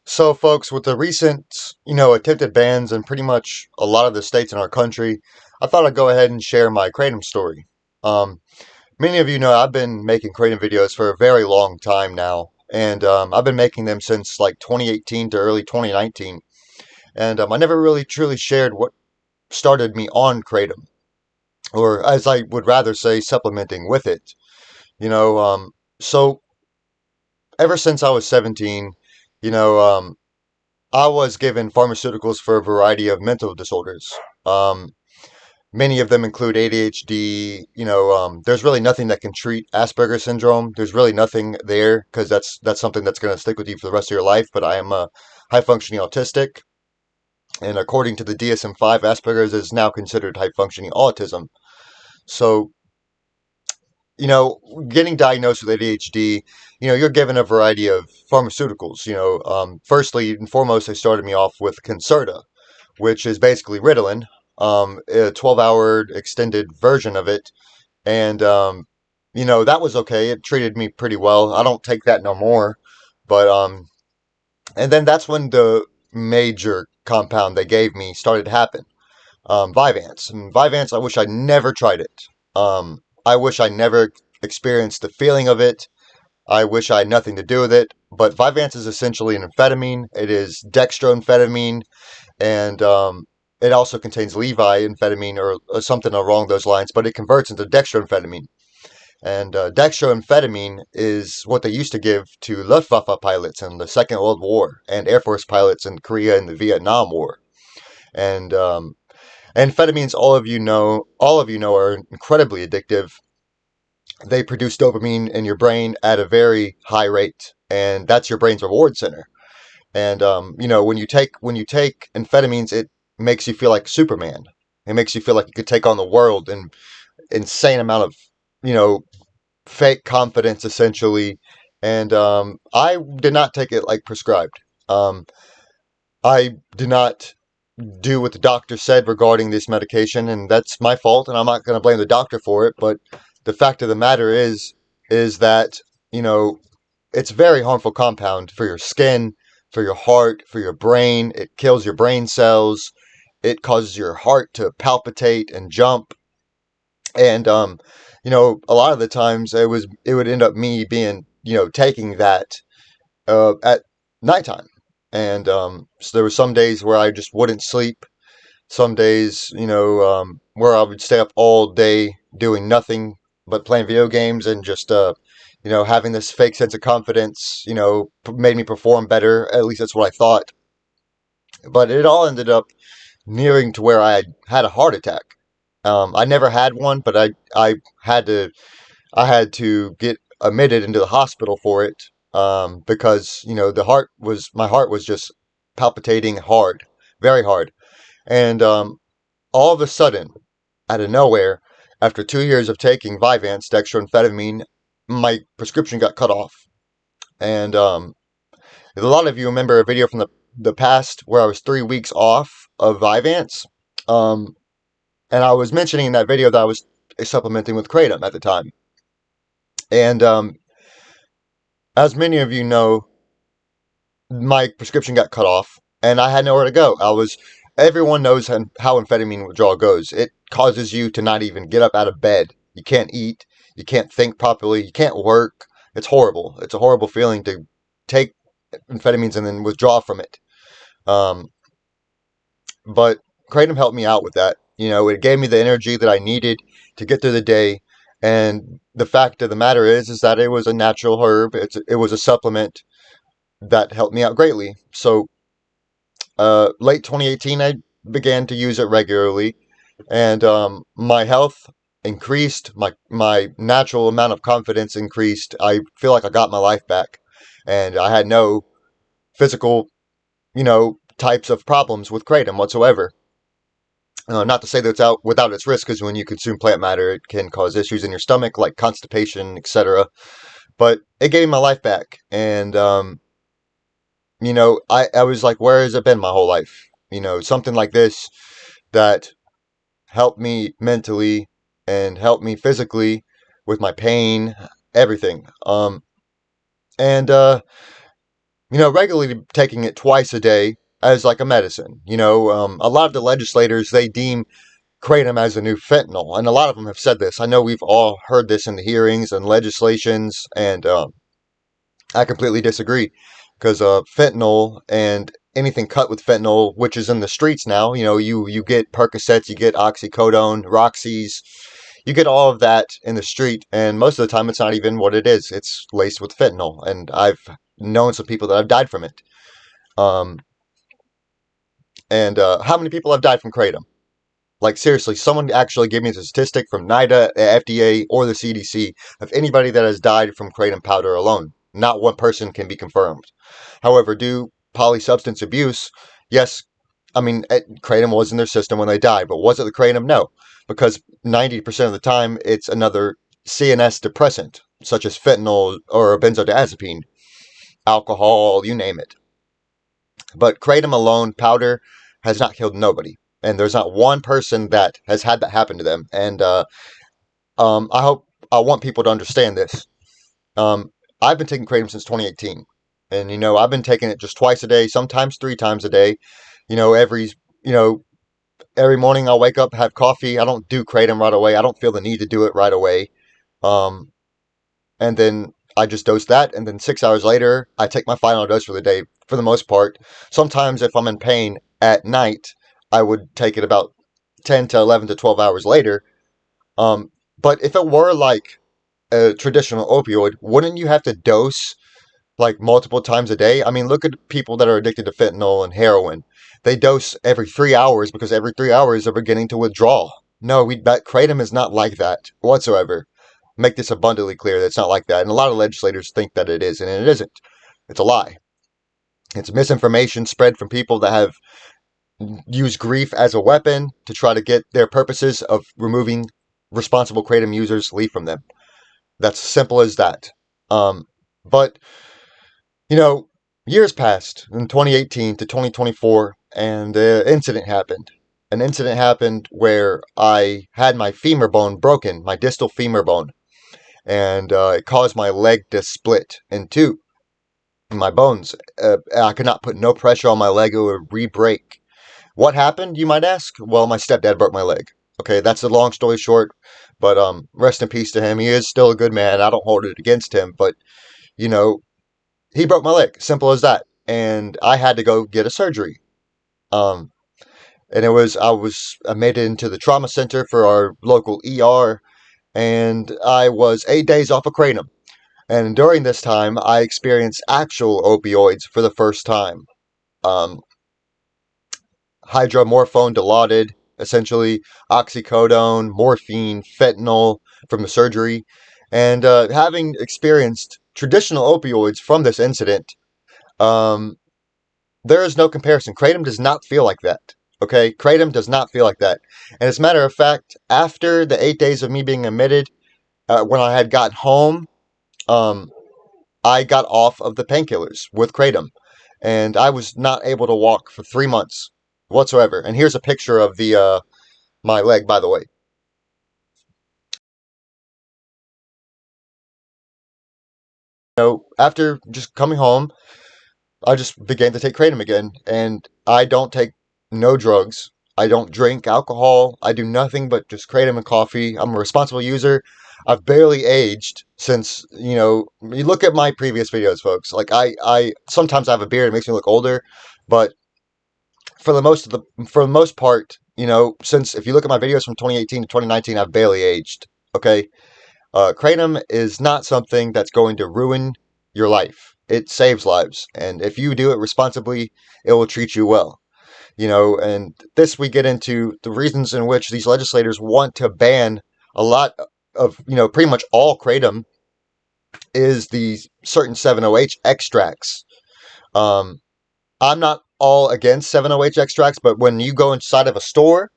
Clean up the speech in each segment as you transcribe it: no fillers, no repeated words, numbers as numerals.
So, folks, with the recent, attempted bans in pretty much a lot of the states in our country, I thought I'd go ahead and share my Kratom story. Um, Many of you know I've been making Kratom videos for a very long time now, and I've been making them since like 2018 to early 2019, and I never really truly shared what started me on Kratom, or as I would rather say, supplementing with it. You know, so ever since I was 17, you know, um, I was given pharmaceuticals for a variety of mental disorders. Um, Many of them include ADHD. There's really nothing that can treat Asperger's syndrome. There's really nothing there because that's something that's going to stick with you for the rest of your life. But I am a high functioning autistic, and according to the DSM-5, Asperger's is now considered high functioning autism. So getting diagnosed with ADHD, you're given a variety of pharmaceuticals. Firstly and foremost, they started me off with Concerta, which is basically Ritalin, a 12-hour extended version of it. And, that was okay. It treated me pretty well. I don't take that no more. But, and then that's when the major compound they gave me started to happen. Vyvanse. And Vyvanse, I wish I never tried it. I wish I never experienced the feeling of it. I wish I had nothing to do with it. But Vyvanse is essentially an amphetamine. It is dextroamphetamine, and it also contains Levi amphetamine or something along those lines, but it converts into dextroamphetamine. And dextroamphetamine is what they used to give to Luftwaffe pilots in the Second World War and Air Force pilots in Korea in the Vietnam War. And amphetamines, all of you know, are incredibly addictive. They produce dopamine in your brain at a very high rate, and that's your brain's reward center. And when you take amphetamines, it makes you feel like Superman. It makes you feel like you could take on the world and insane amount of you know fake confidence, essentially. And I did not take it like prescribed. Um, I did not do what the doctor said regarding this medication, and that's my fault. And I'm not going to blame the doctor for it. But the fact of the matter is that you know it's a very harmful compound for your skin, for your heart, for your brain. It kills your brain cells. It causes your heart to palpitate and jump. And a lot of the times it would end up me being taking that at nighttime. And so there were some days where I just wouldn't sleep. Some days, where I would stay up all day doing nothing but playing video games and just having this fake sense of confidence, made me perform better. At least that's what I thought. But it all ended up nearing to where I had a heart attack. I never had one, but I had to I had to get admitted into the hospital for it because my heart was just palpitating hard, very hard, and all of a sudden, out of nowhere, after 2 years of taking Vyvanse, dextroamphetamine, my prescription got cut off. And a lot of you remember a video from the past where I was 3 weeks off of Vyvanse. Um, and I was mentioning in that video that I was supplementing with Kratom at the time. And as many of you know, my prescription got cut off, and I had nowhere to go. Everyone knows how amphetamine withdrawal goes. It causes you to not even get up out of bed. You can't eat. You can't think properly. You can't work. It's horrible. It's a horrible feeling to take amphetamines and then withdraw from it. Um, but Kratom helped me out with that. It gave me the energy that I needed to get through the day. And the fact of the matter is that it was a natural herb. It was a supplement that helped me out greatly. So, late 2018, I began to use it regularly, and my health increased. My natural amount of confidence increased. I feel like I got my life back, and I had no physical, types of problems with kratom whatsoever. Not to say that it's out without its risk, because when you consume plant matter, it can cause issues in your stomach, like constipation, etc. But it gave me my life back, and I was like, where has it been my whole life? Something like this that helped me mentally and helped me physically with my pain, everything. And regularly taking it twice a day as like a medicine. A lot of the legislators, they deem kratom as a new fentanyl, and a lot of them have said this. I know we've all heard this in the hearings and legislations, and I completely disagree, because fentanyl and anything cut with fentanyl, which is in the streets now, you get Percocets, you get oxycodone, Roxy's, you get all of that in the street, and most of the time it's not even what it is. It's laced with fentanyl, and I've known some people that have died from it. Um, and how many people have died from kratom? Like, seriously, someone actually give me a statistic from NIDA, FDA, or the CDC of anybody that has died from kratom powder alone. Not one person can be confirmed. However, due polysubstance abuse, yes, I mean, kratom was in their system when they died, but was it the kratom? No, because 90% of the time it's another CNS depressant, such as fentanyl or benzodiazepine, alcohol, you name it. But kratom alone, powder, has not killed nobody. And there's not one person that has had that happen to them. And I want people to understand this. I've been taking kratom since 2018. And, I've been taking it just twice a day, sometimes 3 times a day. You know, every, you know, every morning I'll wake up, have coffee. I don't do kratom right away. I don't feel the need to do it right away. Um, and then I just dose that, and then 6 hours later, I take my final dose for the day. For the most part, sometimes if I'm in pain at night, I would take it about 10 to 11 to 12 hours later. Um, but if it were like a traditional opioid, wouldn't you have to dose like multiple times a day? I mean, look at people that are addicted to fentanyl and heroin. They dose every 3 hours because every 3 hours they're beginning to withdraw. No, that kratom is not like that whatsoever. Make this abundantly clear that it's not like that. And a lot of legislators think that it is, and it isn't. It's a lie. It's misinformation spread from people that have used grief as a weapon to try to get their purposes of removing responsible kratom users leave from them. That's simple as that. But you know, years passed in 2018 to 2024, and an incident happened. An incident happened where I had my femur bone broken, my distal femur bone, and it caused my leg to split in two. My bones, I could not put no pressure on my leg; it would re-break. What happened, you might ask? Well, my stepdad broke my leg. Okay, that's the long story short. But rest in peace to him. He is still a good man. I don't hold it against him, but you know, he broke my leg. Simple as that. And I had to go get a surgery. Um, and I made it into the trauma center for our local ER, and I was 8 days off of kratom. And during this time, I experienced actual opioids for the first time. Um, Hydromorphone dilaudid, essentially oxycodone, morphine, fentanyl from the surgery. And having experienced traditional opioids from this incident, um, there is no comparison. Kratom does not feel like that. Okay, kratom does not feel like that. And as a matter of fact, after the 8 days of me being admitted, when I had gotten home, um, I got off of the painkillers with kratom, and I was not able to walk for 3 months whatsoever. And here's a picture of the my leg, by the way. After just coming home, I just began to take kratom again, and I don't take no drugs. I don't drink alcohol. I do nothing but just kratom and coffee. I'm a responsible user. I've barely aged since, you look at my previous videos, folks. Like I sometimes I have a beard, it makes me look older, but for the most part, since if you look at my videos from 2018 to 2019, I've barely aged. Okay, kratom is not something that's going to ruin your life. It saves lives, and if you do it responsibly, it will treat you well. And this we get into the reasons in which these legislators want to ban a lot of, pretty much all kratom is the certain 7-OH extracts. Um, I'm not all against 7-OH extracts, but when you go inside of a store,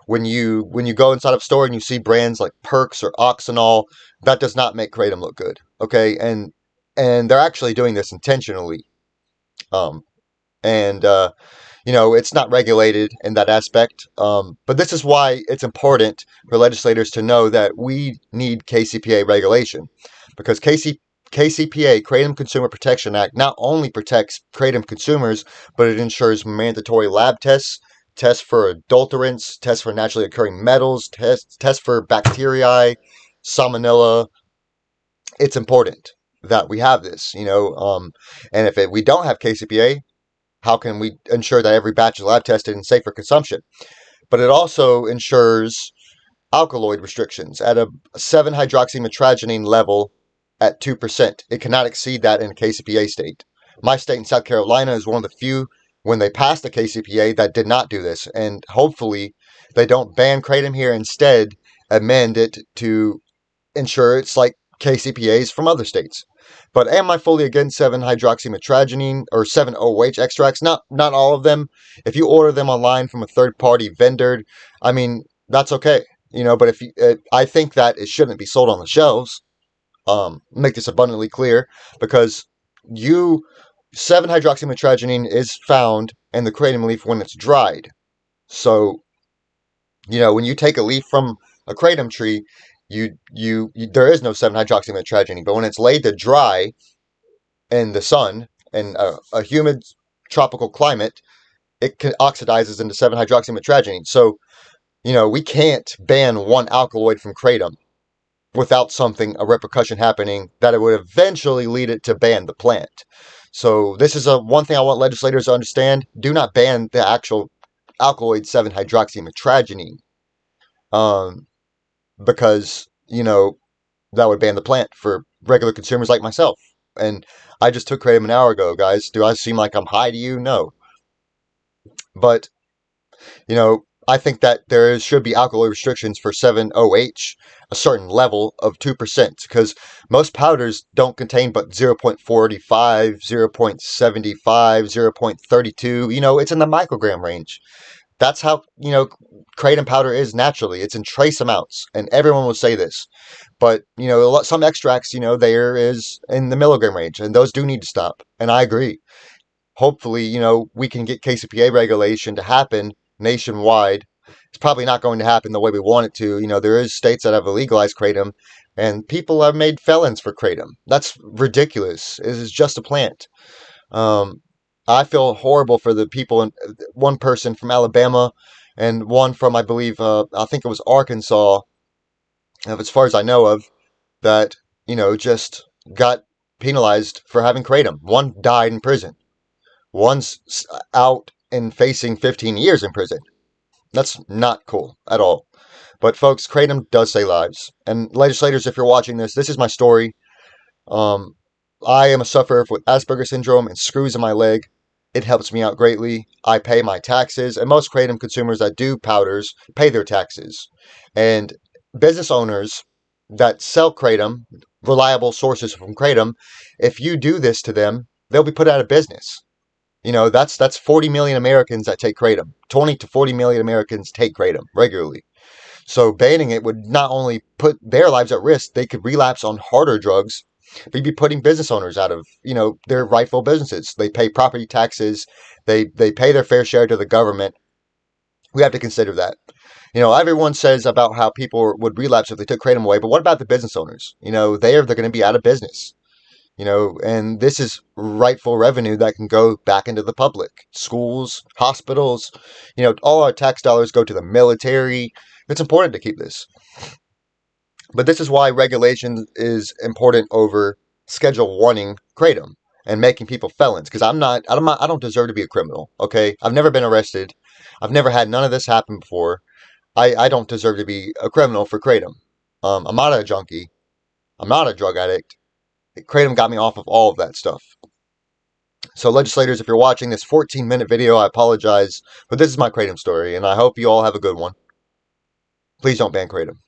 when you go inside of a store and you see brands like Perks or Oxynol, that does not make kratom look good. Okay, and they're actually doing this intentionally. Um, and it's not regulated in that aspect. But this is why it's important for legislators to know that we need KCPA regulation, because KCPA, Kratom Consumer Protection Act, not only protects Kratom consumers, but it ensures mandatory lab tests, tests for adulterants, tests for naturally occurring metals, tests for bacteria, salmonella. It's important that we have this, and if we don't have KCPA, how can we ensure that every batch is lab tested and safe for consumption? But it also ensures alkaloid restrictions at a 7-hydroxymetragenine level at 2%. It cannot exceed that in a KCPA state. My state in South Carolina is one of the few, when they passed the KCPA, that did not do this. And hopefully they don't ban kratom here. Instead, amend it to ensure it's like KCPAs from other states. But am I fully against 7-hydroxymetragenine or 7-OH extracts? Not all of them. If you order them online from a third-party vendor, I mean, that's okay. But if you, I think that it shouldn't be sold on the shelves. Make this abundantly clear, because 7-hydroxymetragenine is found in the kratom leaf when it's dried. So, when you take a leaf from a kratom tree, you there is no 7-hydroxymetragenine, but when it's laid to dry in the sun in a humid tropical climate, it oxidizes into 7-hydroxymetragenine. So, we can't ban one alkaloid from kratom without a repercussion happening that it would eventually lead it to ban the plant. So this is one thing I want legislators to understand. Do not ban the actual alkaloid 7-hydroxymetragenine, because, that would ban the plant for regular consumers like myself. And I just took kratom an hour ago, guys. Do I seem like I'm high to you? No. But I think that should be alkaloid restrictions for 7-OH, a certain level of 2%, because most powders don't contain but 0.45, 0.75, 0.32. It's in the microgram range. That's how, kratom powder is naturally. It's in trace amounts, and everyone will say this. But, some extracts, there is in the milligram range, and those do need to stop. And I agree. Hopefully, we can get KCPA regulation to happen nationwide. It's probably not going to happen the way we want it to. There is states that have legalized kratom, and people are made felons for kratom. That's ridiculous. It is just a plant. I feel horrible for the people. One person from Alabama, and one from, I believe, I think it was Arkansas, as far as I know of, that just got penalized for having kratom. One died in prison. One's out and facing 15 years in prison. That's not cool at all. But folks, kratom does save lives. And legislators, if you're watching this, this is my story. I am a sufferer with Asperger's syndrome and screws in my leg. It helps me out greatly. I pay my taxes, and most kratom consumers that do powders pay their taxes. And business owners that sell kratom, reliable sources from kratom, if you do this to them, they'll be put out of business. That's 40 million Americans that take kratom. 20 to 40 million Americans take kratom regularly. So banning it would not only put their lives at risk, they could relapse on harder drugs. We'd be putting business owners out of, their rightful businesses. They pay property taxes. They pay their fair share to the government. We have to consider that. Everyone says about how people would relapse if they took kratom away, but what about the business owners? They're going to be out of business. And this is rightful revenue that can go back into the public. Schools, hospitals, all our tax dollars go to the military. It's important to keep this. But this is why regulation is important over Schedule 1ing kratom and making people felons. Because I don't deserve to be a criminal, okay? I've never been arrested. I've never had none of this happen before. I don't deserve to be a criminal for kratom. I'm not a junkie. I'm not a drug addict. Kratom got me off of all of that stuff. So legislators, if you're watching this 14-minute video, I apologize, but this is my kratom story, and I hope you all have a good one. Please don't ban kratom.